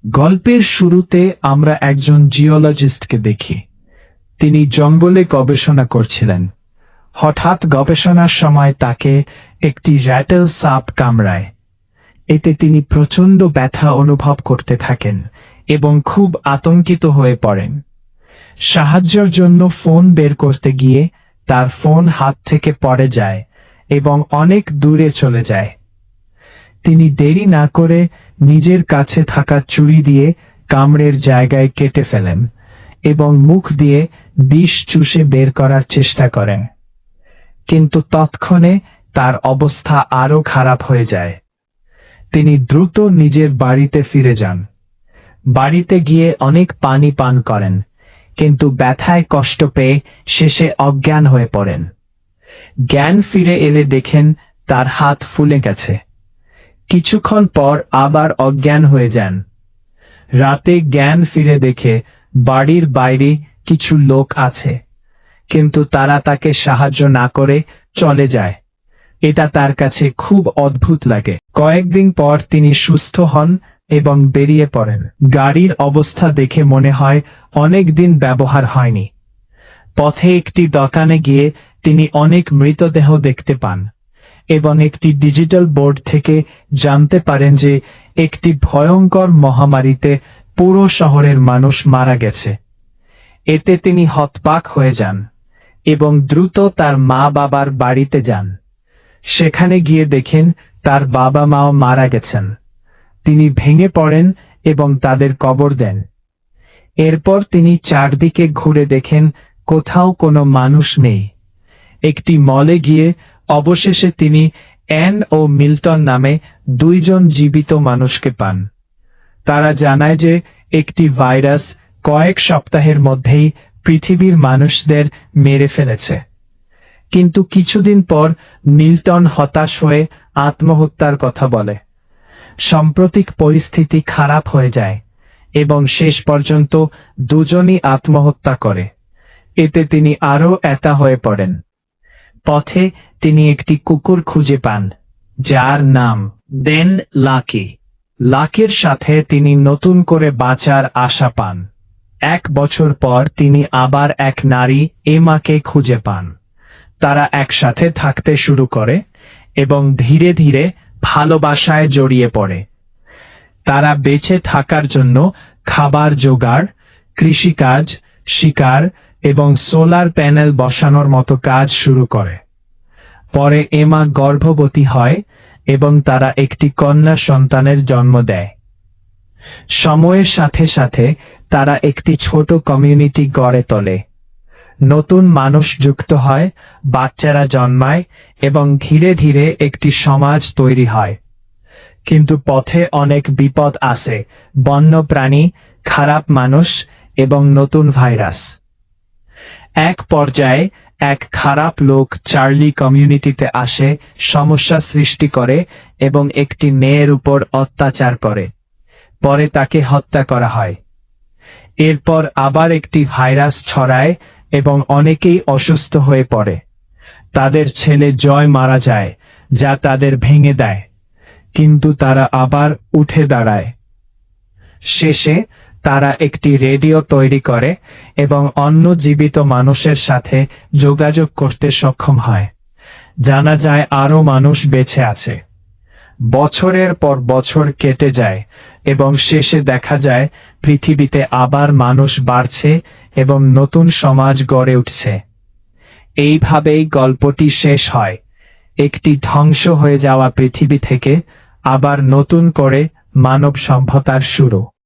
গল্পের শুরুতে আমরা একজন জিওলজিস্টকে দেখি। তিনি জঙ্গলে গবেষণা করছিলেন। হঠাৎ গবেষণার সময় তাকে একটি র্যাটল সাপ কামড়ায়। এতে তিনি প্রচণ্ড ব্যথা অনুভব করতে থাকেন এবং খুব আতঙ্কিত হয়ে পড়েন। সাহায্যের জন্য ফোন বের করতে গিয়ে তার ফোন হাত থেকে পড়ে যায় এবং অনেক দূরে চলে যায়। তিনি দেরি না করে নিজের কাছে থাকা ছুরি দিয়ে কামড়ের জায়গায় কেটে ফেলেন এবং মুখ দিয়ে বিষ চুষে বের করার চেষ্টা করেন। কিন্তু তৎক্ষণে তার অবস্থা আরো খারাপ হয়ে যায়। তিনি দ্রুত নিজের বাড়িতে ফিরে যান। বাড়িতে গিয়ে অনেক পানি পান করেন, কিন্তু ব্যথায় কষ্ট পেয়ে শেষে অজ্ঞান হয়ে পড়েন। জ্ঞান ফিরে এলে দেখেন তার হাত ফুলে গেছে। কিছুক্ষণ পর আবার অজ্ঞান হয়ে যান। রাতে জ্ঞান ফিরে দেখে বাড়ির বাইরে কিছু লোক আছে, কিন্তু তারা তাকে সাহায্য না করে চলে যায়। এটা তার কাছে খুব অদ্ভুত লাগে। কয়েকদিন পর তিনি সুস্থ হন এবং বেরিয়ে পড়েন। গাড়ির অবস্থা দেখে মনে হয় অনেক দিন ব্যবহার হয়নি। পথে একটি দোকানে গিয়ে তিনি অনেক মৃতদেহ দেখতে পান এবং একটি ডিজিটাল বোর্ড থেকে জানতে পারেন যে একটি ভয়ঙ্কর মহামারীতে পুরো শহরের মানুষ মারা গেছে। এতে তিনি হতবাক হয়ে যান এবং দ্রুত তার মা বাবার বাড়িতে যান। সেখানে গিয়ে দেখেন তার বাবা মাও মারা গেছেন। তিনি ভেঙে পড়েন এবং তাদের কবর দেন। এরপর তিনি চারদিকে ঘুরে দেখেন কোথাও কোনো মানুষ নেই। একটি মলে গিয়ে অবশেষে তিনি অ্যান ও মিল্টন নামে দুইজন জীবিত মানুষকে পান। তারা জানায় যে একটি ভাইরাস কয়েক সপ্তাহের মধ্যেই পৃথিবীর মানুষদের মেরে ফেলেছে। কিন্তু কিছুদিন পর মিল্টন হতাশ হয়ে আত্মহত্যার কথা বলে। সাম্প্রতিক পরিস্থিতি খারাপ হয়ে যায় এবং শেষ পর্যন্ত দুজনই আত্মহত্যা করে। এতে তিনি আরও একা হয়ে পড়েন। পথে তিনি একটি কুকুর খুঁজে পান, যার নাম ডেন লাকি। লাকির সাথে তিনি নতুন করে বাঁচার আশা পান। 1 বছর পর তিনি আবার এক নারী এমাকে খুঁজে পান। তারা একসাথে থাকতে শুরু করে এবং ধীরে ধীরে ভালোবাসায় জড়িয়ে পড়ে। তারা বেঁচে থাকার জন্য খাবার জোগাড়, কৃষিকাজ, শিকার এবং সোলার প্যানেল বসানোর মতো কাজ শুরু করে। পরে এমা গর্ভবতী হয় এবং তারা একটি কন্যা সন্তানের জন্ম দেয়। সময়ের সাথে সাথে তারা একটি ছোট কমিউনিটি গড়ে তোলে। নতুন মানুষ যুক্ত হয়, বাচ্চারা জন্মায় এবং ধীরে ধীরে একটি সমাজ তৈরি হয়। কিন্তু পথে অনেক বিপদ আসে, বন্য প্রাণী, খারাপ মানুষ এবং নতুন ভাইরাস। এক পর্যায়ে এক খারাপ লোক চার্লি কমিউনিটিতে আসে, সমস্যা সৃষ্টি করে এবং একটি মেয়ের উপর অত্যাচার করে। পরে তাকে হত্যা করা হয়। এরপর আবার একটি ভাইরাস ছড়ায় এবং অনেকেই অসুস্থ হয়ে পড়ে। তাদের ছেলে জয় মারা যায়, যা তাদের ভেঙে দেয়, কিন্তু তারা আবার উঠে দাঁড়ায়। শেষে তারা একটি রেডিও তৈরি করে এবং অন্য জীবিত মানুষের সাথে যোগাযোগ করতে সক্ষম হয়। জানা যায় আরও মানুষ বেঁচে আছে। বছরের পর বছর কেটে যায় এবং শেষে দেখা যায় পৃথিবীতে আবার মানুষ বাড়ছে এবং নতুন সমাজ গড়ে উঠছে। এইভাবেই গল্পটি শেষ হয়, একটি ধ্বংস হয়ে যাওয়া পৃথিবী থেকে আবার নতুন করে মানব সভ্যতার শুরু।